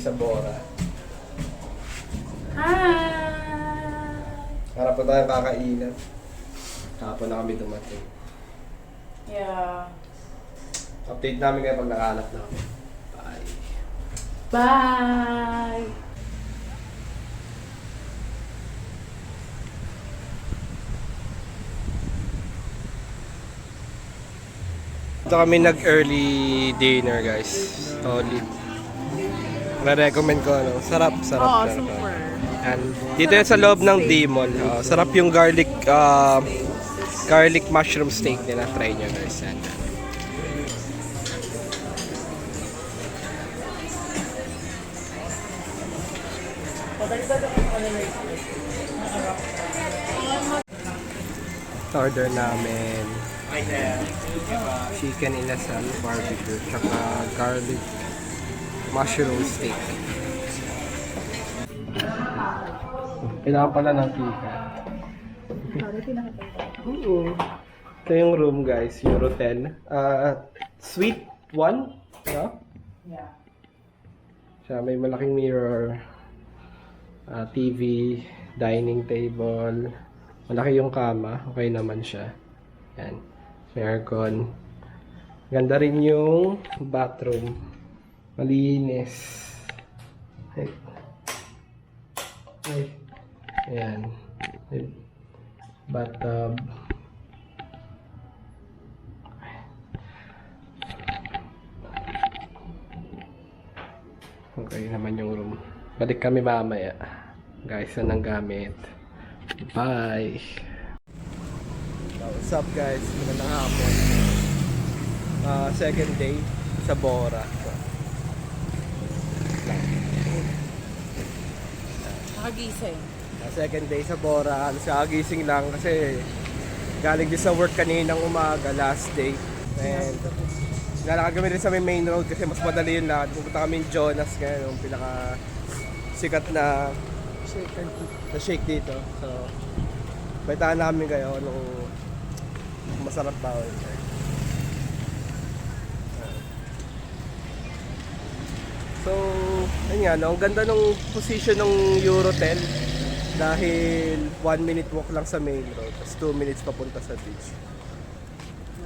sa Bora. Hi! Harap na tayong kakainan. Kahapon na kami dumating. Yeah. Update namin kayo pag nakahanap na kami. Bye! Bye! Ito kami nag-early dinner guys. Solid. Na-recommend ko ano. Sarap. Oo, super. And dito yan sa loob ng D-Mall. Sarap yung garlic mushroom steak nila. Try nyo guys. Yan. Order namin chicken inasal barbecue tsaka garlic mushroom steak. Kailangan pala ng tika. Ito yung room guys, Euro 10. Suite 1? No? Yeah. Siya, may malaking mirror, TV, dining table, malaki yung kama, okay naman siya. Yan, may aircon. Ganda rin yung bathroom, malinis. Ayan, bathtub. Okay naman yung room. Balik kami mamaya. Guys, yan ang gamit. Bye! What's up guys? Magandang hapon. Second day sa Bora. Nakagising. Second day sa Bora. Kagising lang kasi galing din sa work kaninang umaga, last day. And lalakad kami rin sa may main road kasi mas madali yung lakad. Pupunta kami yung Jonas ngayon, yung pinaka sikat na shake dito. So, baitaan namin kayo nung masarap ba. So, ayun nga, no? Ang ganda ng position ng Eurotel dahil 1 minute walk lang sa main road, tapos 2 minutes papunta sa beach.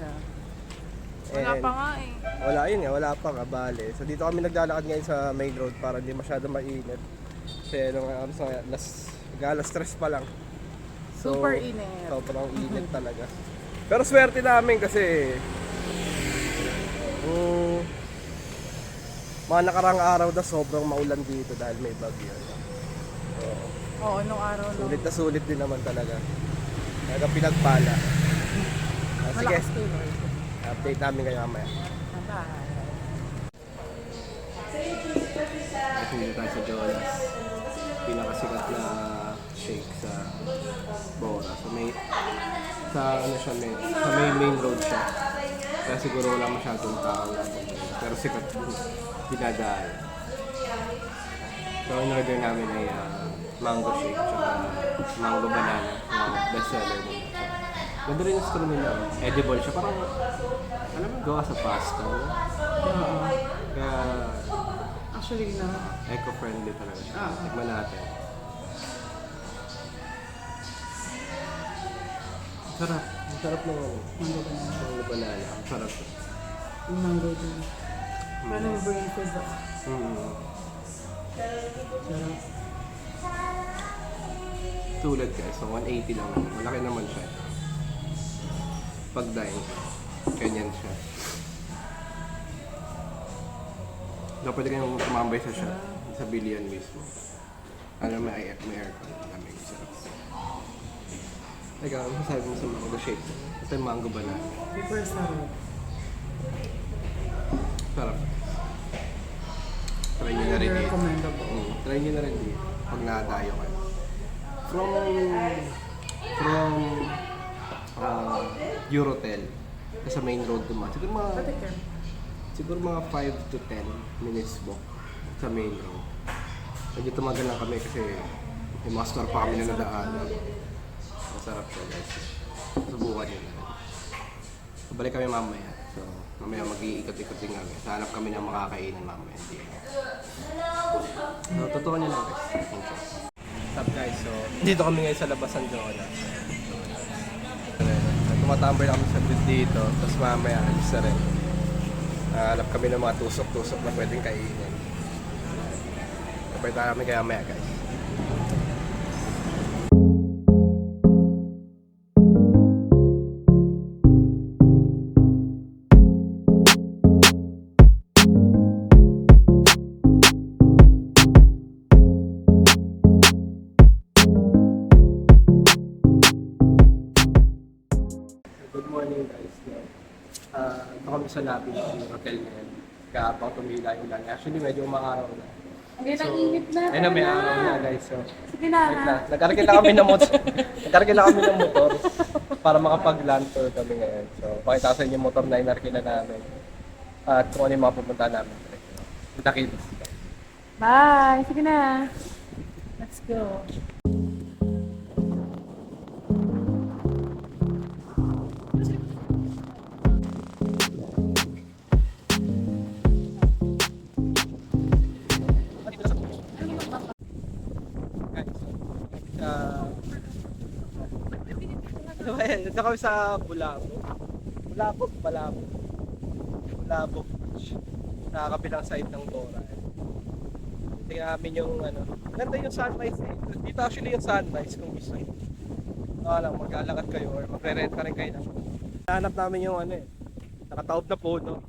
Yeah. Wala And pa nga eh. Wala pa nga, bale. So dito kami naglalakad ngayon sa main road para hindi masyado mainit. Kasi alas stress pa lang. So, Super init. Sobrang init talaga. Pero swerte namin kasi mga nakarang araw na sobrang maulan dito dahil may bagyo. Oo, nung araw lang. Sulit na sulit din naman talaga. Talagang pinagpala. Sige, Malakas kayo, Lord. update namin kayo mamaya. Bye. Dito tayo sa Jonas. Pinakasikat na shake sa Bora. So sa may main road siya. Kaya siguro wala masyadong tao. Pero sikat dinadaan. So in order namin ay mango shake tsaka mango banana na best seller nila. Ganda rin yung straw nila. Edible siya. Parang alam mo, gawa sa pasta. No? Kaya Actually na. eco-friendly talaga siya. Tikman natin. Sarap. Ang sarap ng Mango banana. mango banana. Ang sarap. Yung mango din. Paano yung brain food ba? Sarap. Tulad guys. So 180 lang naman. Malaki naman siya. Pag dine, ganyan siya. So pwede kayong tumambay sa shop. Sa billion mismo. Alam mo, may aircon. Lamig. Sarap. Ikaw, ano masasabi mo sa mango shake? Ito yung mango banana. Super sarap. Sarap. Try nyo na rin dito. Recommendable. Try nyo na rin dito. Pag nakadayo kayo. From Eurotel. Sa main road naman. Siguro mga 5 to 10 minutes walk sa main road. Medyo tumagal lang kami kasi may mga store pa kami na nadaan. Masarap siya guys. Subukan nyo na rin. So, balik kami mamaya. So, Mamaya mag-iikot-ikot din kami. Hanap kami ng makakainan mamaya. So, totoo nyo lang guys. Thank you. What's up guys? So, dito kami ngayon sa labas ng Jonas. Tumatambay na kami sa bit dito. Tapos mamaya alis na rin. Hanap kami ng mga tusok-tusok na pwedeng kainin. Kapag na kami kaya mamaya guys. Good morning guys. Ito kami sa lobby ng hotel ngayon. Kaabang tumila yung ulan. Actually medyo umaaraw na. Ang init na. Ayun na may araw na guys. So, Sige na. wait na. Nagkarga lang kami ng motor. Nagkarga lang kami ng motor para makapag-land tour kami ngayon. So, pakita sa inyo yung motor na inarkila namin. At kung ano yung mga pupunta namin. Punta kids. Bye. Sige na. Let's go. Ito kami sa Bulabog. Bulabog Beach. Sa kabilang side ng Bora. Tingnan namin yung ano. Ganda yung sunrise eh. Dito actually yung sunrise kung gusto nyo. Lang, maglalakad kayo or magre-rent ka rin kayo na. Hanap namin yung ano eh. Nakataob na puno.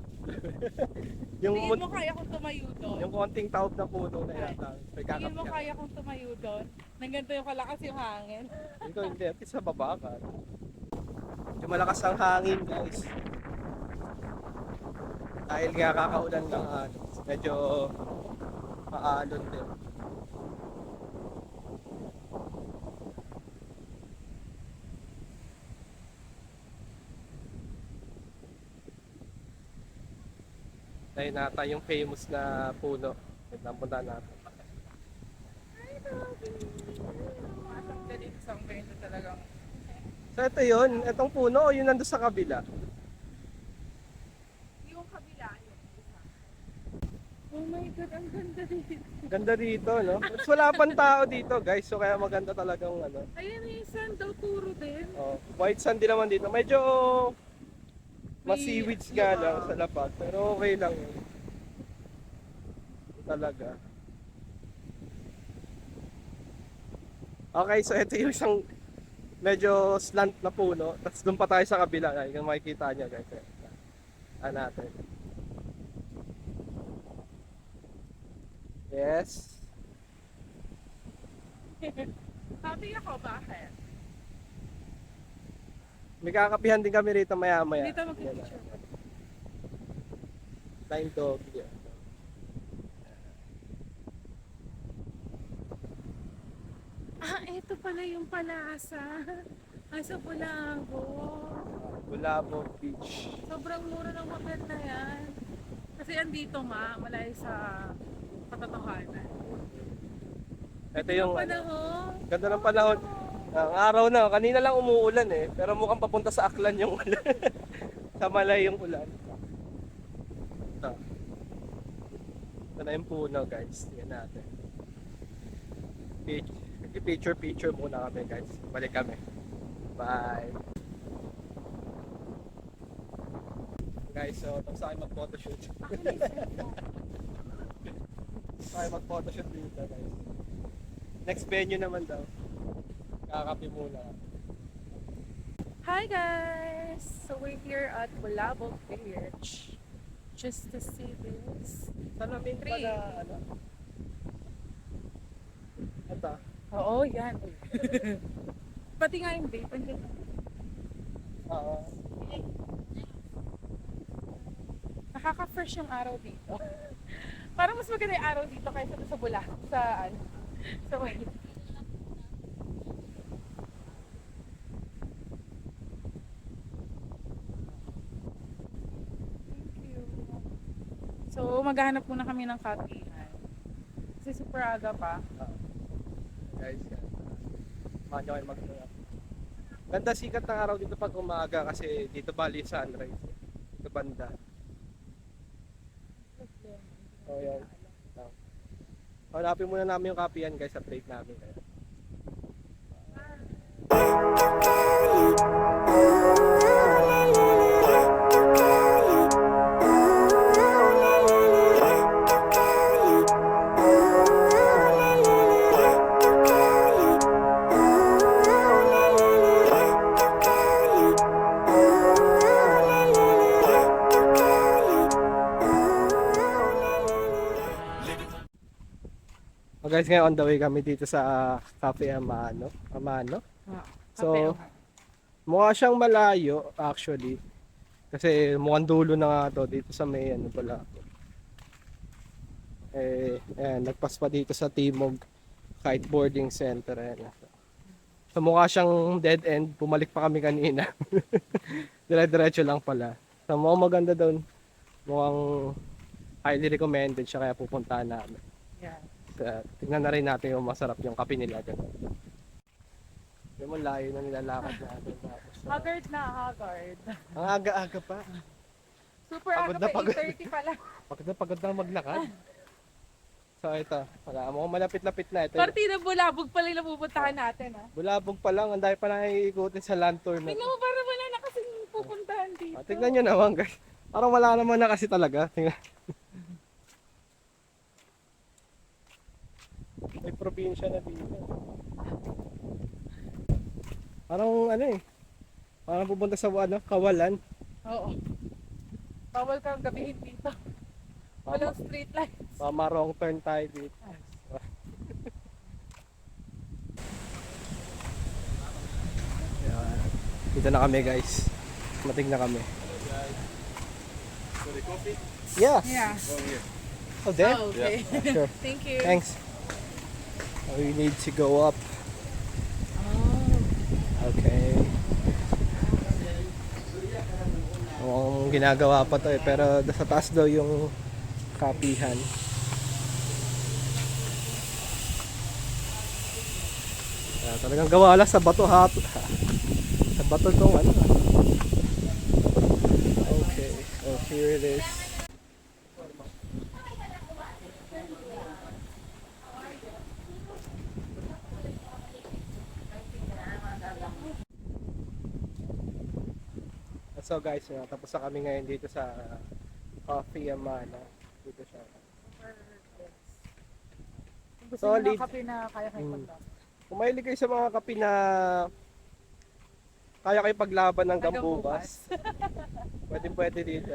yung Tingin mo kaya kong tumayo doon? yung konting taob na puno na yata. May Tingin mo kakapya. kaya kong tumayo doon? Nang ganito yung kalakas yung hangin. Ikaw hindi, at least sa baba ka. Medyo malakas ang hangin guys. Dahil nga kakaulan ng ano, medyo maalon din. Tayo nata yung famous na puno. Ito ang punta natin. Masang ka dito sa kwento talagang. So ito yun, itong puno o yun nandun sa kabila? Yung kabila yung isa. Oh my God, ang ganda dito. Ganda dito, no? Mas wala pang tao dito, guys. So kaya maganda talagang ano. Ayun yung sand daw puro din. Oh, white sand din naman dito. Medyo mas May- seaweeds nga lang sa lapad. Pero okay lang yun. Talaga. Okay, so ito yung isang medyo slant na puno. Tapos doon pa tayo sa kabila. Ay, kung makikita nyo, guys. Natin. Yes. Happy ako, bakit? May kakapihan din kami rito maya-maya. Dito mag-picture. Line dog. Yeah. Ah, ito pala yung palasa. Asa Bulago. Bulabog Beach. Sobrang mura ng hotel na yan. Kasi andito nga, malayo sa katotohanan. Ito yung ano, Panahon. ganda ng panahon. Ang araw na, kanina lang umuulan eh. Pero mukhang papunta sa Aklan yung ulan. Sa Malay yung ulan. Ito. Ito na yung puno guys. Tingnan natin. Picture muna kami guys. Balik kami. Bye. Guys, so tapos tayo mag-photoshoot. Tayo mag-photoshoot dito guys. Next venue naman daw. Kakapi muna. Hi guys! So we're here at Bulabog Village just to see this. Salamin Tree. pala, ano? Ito. Oo, yan. Pati nga yung vape. Oo. Nakaka-fresh yung araw dito. Parang mas maganda yung araw dito kaysa sa Bula. Sa ano? Sa Wales. So, maghahanap muna kami ng kapihan. Kasi super aga pa. Guys, yan. Samahan nyo kayo mag-trap. Ganda sikat ng araw dito pag umaga kasi dito bali sunrise. Dito banda. So, yan. Hanapin muna namin yung copy yan guys, update namin kayo. Oh guys, ngayon on the way kami dito sa Cafe Amano. So, mukha siyang malayo actually. Kasi mukhang dulo na nga to dito sa may ano pala. Ayan, nagpas pa dito sa Timog Kiteboarding Center. Ayan. So mukha siyang dead end. Bumalik pa kami kanina. Dire-diretso lang pala. So mukhang maganda doon. Mukhang highly recommended siya kaya pupuntahan namin. Yeah. Tingnan na rin natin yung masarap yung kape nila dyan. Yung mo layo na nilalakad natin. Haggard na, haggard. Ang aga-aga pa. Super Pagod aga na pa, pagod. 8:30 pala. Pagod na maglakad. So ito, wala mo malapit-lapit na ito. Partida Bulabog pala yung napupuntahan natin. Bulabog pa lang, ang dami pa na iikutin sa land tour na. Tingnan mo, parang wala na kasi pupuntahan dito. Tignan nyo naman guys. Parang wala naman na kasi talaga. Tingnan. May probinsya na dito. Parang ano eh. Parang pupunta sa ano, Kawalan. Oo. Bawal kang gabihin dito. Walang street lights. Wrong turn tayo dito. Ayan. Dito na kami guys. Mating na kami. Yeah. Yeah. Oh, there? Oh, okay. Sure. Thank you. Thanks. We need to go up. Oh. Okay. Mukhang ginagawa pa to eh, pero sa taas daw yung kapihan. Talagang gawa lang sa bato hapon. Sa bato tong ano. Okay, so here it is. So guys, tapos na kami ngayon dito sa Coffee Amana. Dito siya. Gusto Solid. niyo ng kape na kaya kayo paglaban. Kung mahilig kayo sa mga kape na kaya kayo paglaban ng Hanggang gambubas, pwede dito.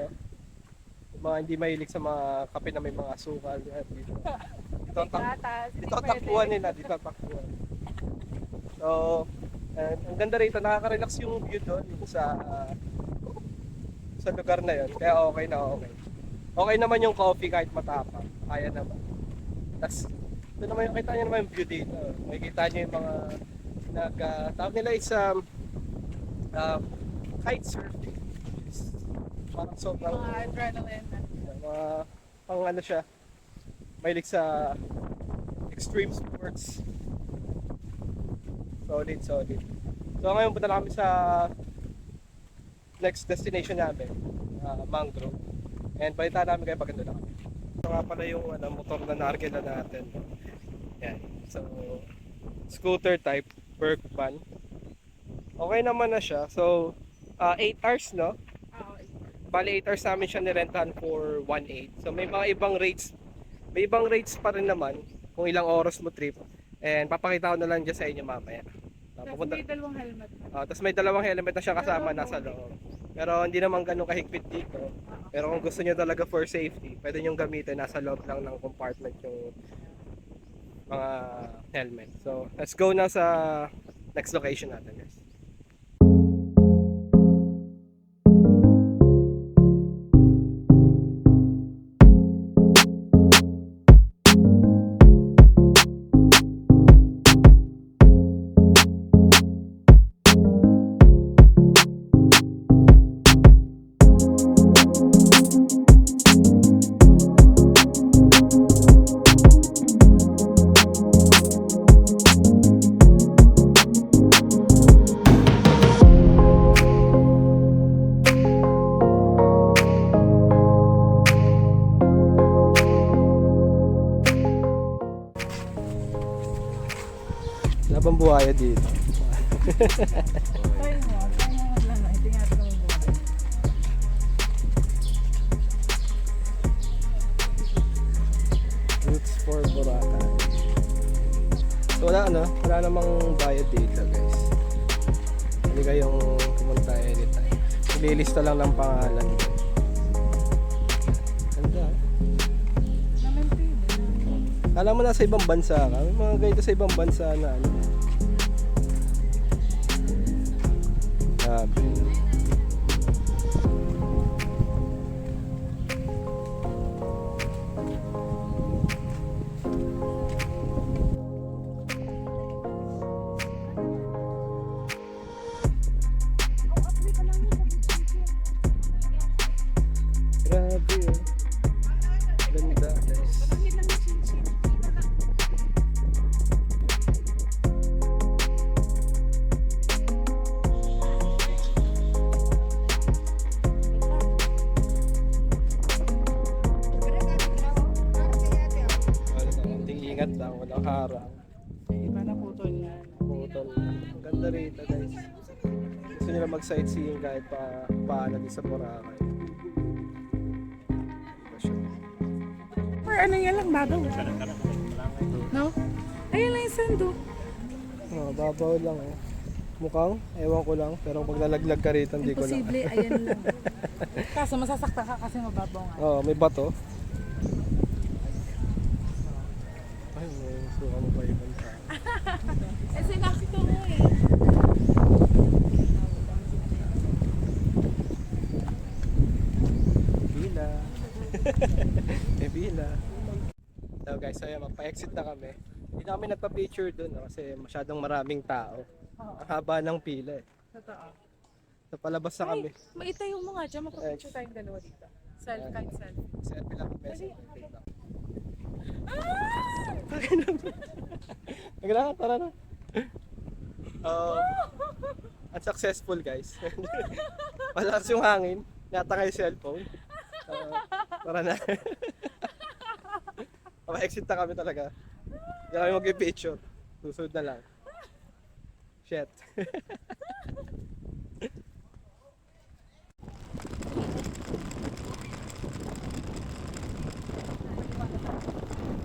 Yung mga hindi mahilig sa mga kape na may mga asukal, yan, dito. Dito ang takbuhan nila, dito ang takbuhan. So, ang ganda rito, nakaka-relax yung view doon sa lugar na yon. Kaya okay na okay. Okay naman yung coffee kahit matapang. Kaya naman. Tapos, ito naman yung kita nyo naman yung view dito. Makikita nyo yung mga tawag nila is kite surfing. Parang sobrang Mga adrenaline. mga pang ano siya. Mahilig sa extreme sports. Solid. So ngayon punta na kami sa next destination namin, Mangrove. And balita namin kayo pag ando na kami. Ito nga pala yung motor na nargila natin. Yan. So, scooter type, work van. Okay naman na siya. So, 8 hours, no? Bali 8 hours namin siya nirentahan for 1.8. So, may mga ibang rates. May ibang rates pa rin naman kung ilang oras mo trip. And papakita ko na lang dyan sa inyo mamaya. Tapos may dalawang helmet. Tapos may dalawang helmet na siya kasama nasa loob. Pero hindi naman ganun kahigpit dito. Pero kung gusto niyo talaga for safety, pwede niyo gamitin nasa loob lang ng compartment yung mga helmet. So, let's go na sa next location natin, guys. ng buhaya dito. Try mo. Try mo lang. Ito nga ito ng buhay. Roots for Boracay. So wala namang bayad dito guys. Hindi kayong pumunta anytime. Ililista lang ng pangalan. Ganda. Na-maintain. Alam mo nasa ibang bansa ka. May mga ganito sa ibang bansa na ano. Grabe. Grabe oh. Ganda guys. Konting ingat lang, walang harang. Iba na putol yan. Putol. Ganda rito guys. Gusto nyo na mag-sightseeing kahit paano din sa Boracay. Iba siya. Or ano yan lang, babaw. No? Ayun lang yung sando. Babaw lang eh. Mukhang, ewan ko lang. Pero pag nalaglag ka rito, hindi ko lang. Imposible, ayan lang. Kaso masasaktan ka kasi mababaw nga. Oo, may bato. Ay, may suka mo pa ibang tao. Eh, sinakto mo eh. Bila. May bila. So guys, so magpa-exit na kami. Hindi na kami nagpa-picture dun kasi masyadong maraming tao. Ang haba ng pila eh. Totoo. So palabas na kami. Maitayo mo nga dyan, magpapicture tayong dalawa dito. Kahit selfie. Selfie lang kami. Naglakan, tara na. Unsuccessful guys. Malakas yung hangin. Natangay yung cellphone. Tara na. Pa-exit na kami talaga. Hindi kami mag-picture. Susunod na lang. Shit.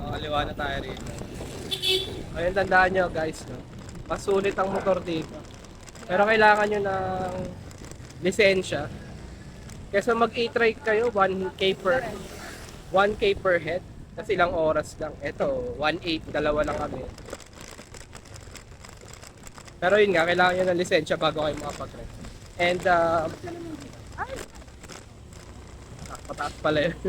Kaliwa na tayo rito. Ayun, tandaan nyo guys, no? Masulit ang motor dito. Pero kailangan nyo ng lisensya. Kesa mag e-trike kayo, 1K per head. Kasi ilang oras lang. Ito, 1.8, dalawa lang kami. Pero yun nga, kailangan nyo ng lisensya bago kayo makapag-ride. And, pataas pala yun.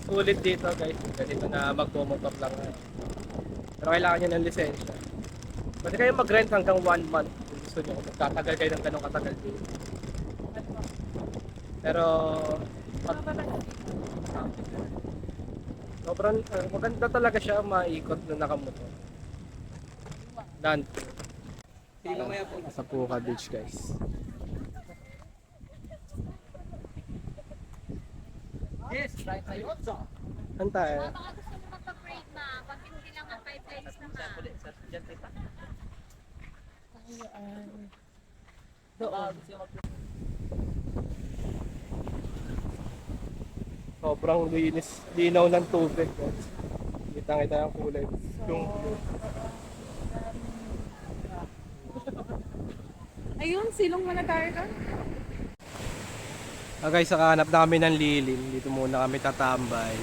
Sulit dito guys, ganito na magpumotor lang. Pero kailangan nyo ng lisensya. Pwede kayo mag-rent hanggang 1 month kung gusto nyo, kung magtatagal kayo ng ganong katagal dito. Pero sobrang maganda talaga siya, maikot na nakamotor. Dante. Sa Puka Beach guys. Yes, right tayo. Saan tayo? Baka gusto mo magpa-parade ma, pag hindi lang ang 5 lines na ma. Sobrang linaw ng tubig. Kitang-kita yung kulay. Yung Ayun, silong muna tayo doon. guys, nakahanap na kami ng lilim. Dito muna kami tatambay.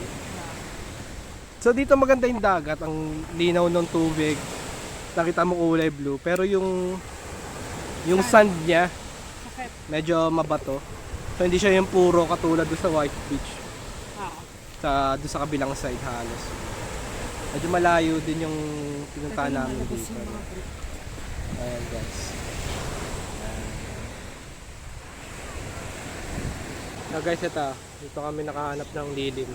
So dito maganda yung dagat, ang linaw ng tubig. Nakita mo kulay blue, pero yung sand niya medyo mabato. So hindi siya yung puro katulad doon sa White Beach. Doon sa kabilang side halos. Medyo malayo din yung pinuntahan namin dito. Ayan guys. So guys, dito kami nakahanap ng lilim.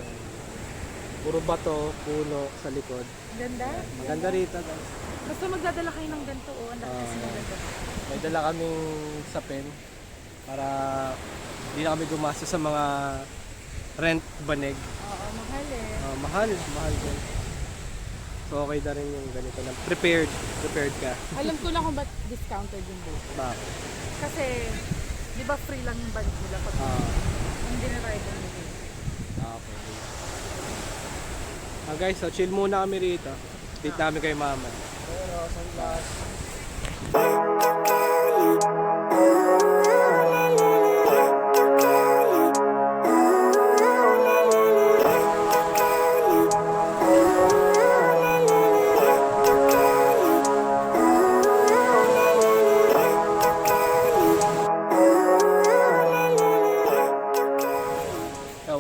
Puro bato, puno sa likod. Ganda. Maganda rito guys. Basta magdadala kayo ng ganito o ang laki kasi maganda. May dala kaming sapin para hindi na kami gumasta sa mga rent banig. Oo, mahal eh. Mahal din. So okay na rin yung ganito na prepared ka. Alam ko na kung ba't discounted yung boat. Bakit? Kasi, di ba free lang yung balik nila pag hindi na ride nila. Okay. Guys, so chill muna kami rito. Date namin kay mama. Oh,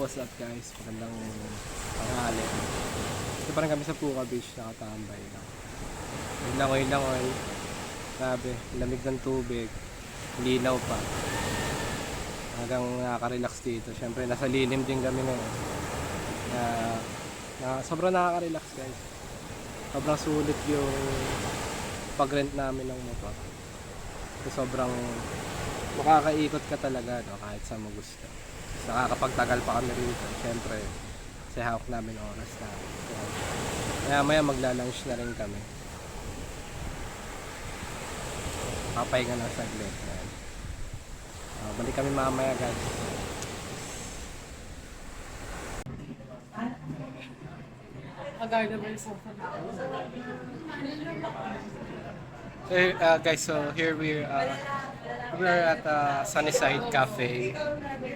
what's up guys? Magandang tanghali. Ito pa rin kami sa Puka Beach, nakatambay lang. Langoy. Grabe, lamig ng tubig. Linaw pa. Hanggang nakaka-relax dito. Siyempre, nasa lilim din kami ngayon. Sobrang nakaka-relax guys. Sobrang sulit yung pag-rent namin ng motor. So, sobrang makakaikot ka talaga, no? Kahit saan mo gusto. Nakakapagtagal pa kami rito. Siyempre, kasi hawak namin oras na. So, maya magla-lunch na rin kami. Papahinga na saglit. Balik kami mamaya guys. Agardable sofa. So guys, so here we're at Sunnyside Cafe.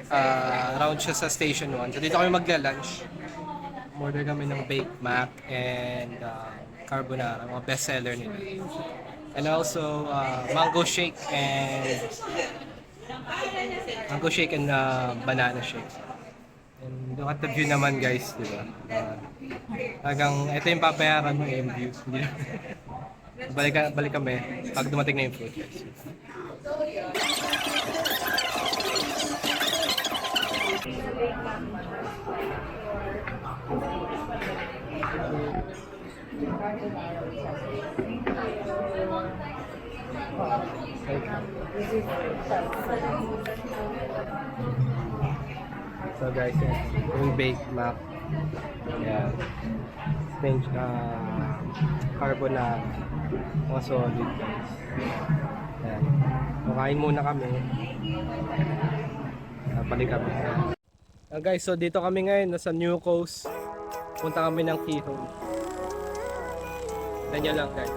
Around siya sa Station 1. So dito kami magla-lunch. Order kami ng Baked Mac and carbonara, mga best seller nila. And also mango shake and banana shake. And look at the view naman guys, di ba? Hanggang ito yung papayaran mo yung view. Balik kami pag dumating na yung food guys. So guys, yung baked mac. Yan. Spinach carbonara. Mga solid guys. Yan. Kukain muna kami. Balik kami. Guys, so dito kami ngayon nasa New Coast. Punta kami ng Keyhole. Ganyan lang guys.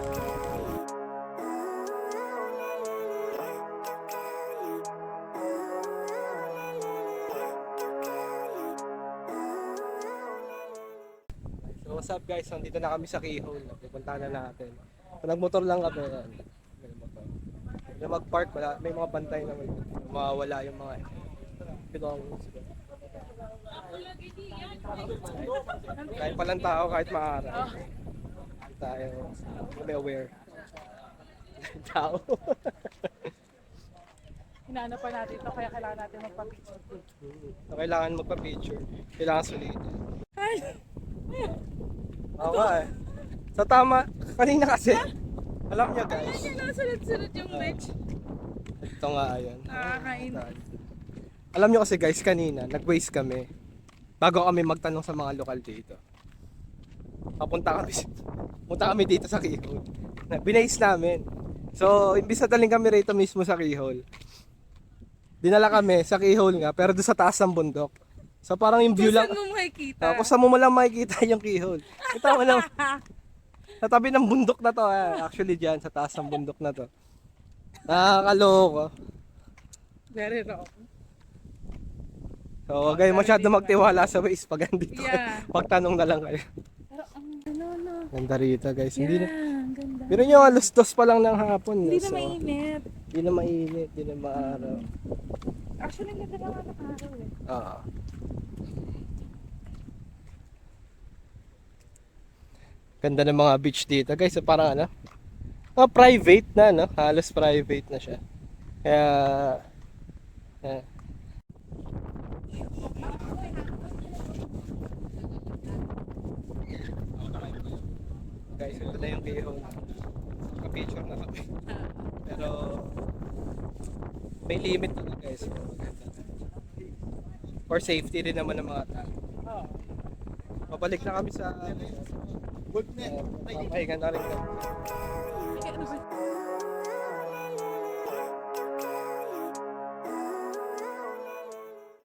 So what's up guys, nandito na kami sa Keyhole. Pupunta na natin. So, nagmotor lang kami. Mag-park, may mga bantay naman. Mawawala yung mga pinongos. Kahit palang tao, kahit maaraw. Tayo, may aware. Tao. Hinahanap pa natin ito, kaya kailangan natin magpa-picture. So, kailangan magpa-picture. Kailangan sulitin. Ay! Oo nga eh. So tama, kanina kasi. Alam niyo guys. Sunod-sunod yung beach. Ito nga ayan. Nakakain. Alam niyo kasi guys, kanina nag-waste kami. Bago kami magtanong sa mga lokal dito. Punta kami dito sa Keyhole. Binase namin. So, imbis na daling kami rito mismo sa Keyhole. Dinala kami sa Keyhole nga, pero doon sa taas ng bundok. So parang yung view lang. Kung saan mo makikita? Kung saan mo lang makikita yung Keyhole. Kita mo lang. Sa tabi ng bundok na to. Actually dyan, sa taas ng bundok na to. Nakakaloko. Very wrong. So huwag kayo masyado magtiwala sa Waze pag andito. Yeah. Magtanong na lang kayo. Pero no. Ganda rito guys. Hindi na. Ganda. Pero nyo, alas 2 pa lang ng hapon. Hindi na So, mainit. Hindi na mainit. Hindi na maaraw. Actually, ganda lang ang araw eh. Oo. Ganda ng mga beach dito guys. So, parang ano, private na, no? Halos private na siya. Kaya guys, ito na yung Keyhole. Naka-picture na kami. Pero may limit na guys. For safety rin naman ng mga tao. balik na kami sa papahinga na rin kami. Ay, ano ba?